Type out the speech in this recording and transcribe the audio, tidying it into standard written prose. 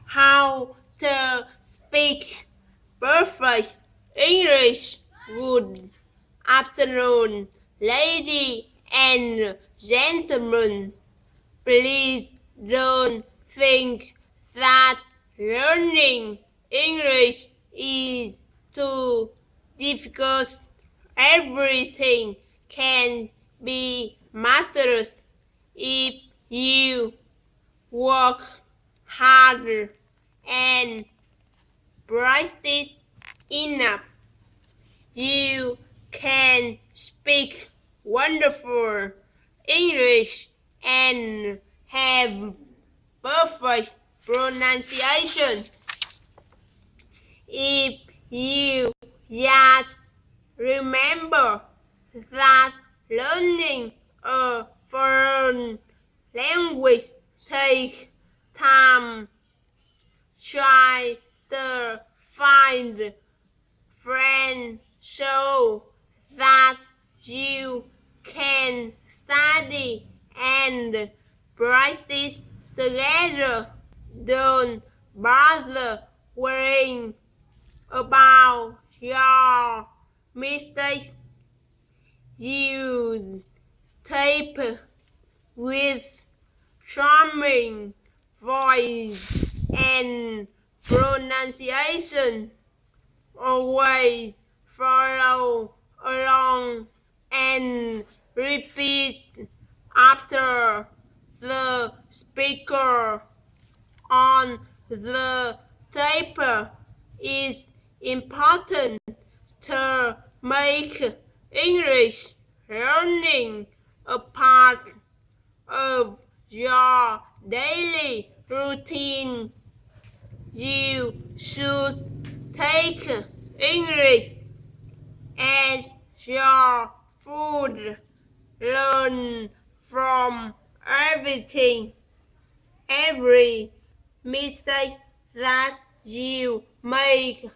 how to speak perfect English. Good afternoon, ladies and gentlemen. Please don't think that learning English is too difficult. Everything can be mastered if you work harder and practice enough. You can speak wonderful English and have perfect pronunciation if you just remember that learning a foreign language takes time. Try to find friends so that you can study and practice together. Don't bother worrying about your mistakes. Use tape with charming voice and pronunciation. Always follow along and repeat after the speaker on the tape. It's important to make English learning a part of your daily routine. You should take English as your food. Learn from everything, every mistake that you make.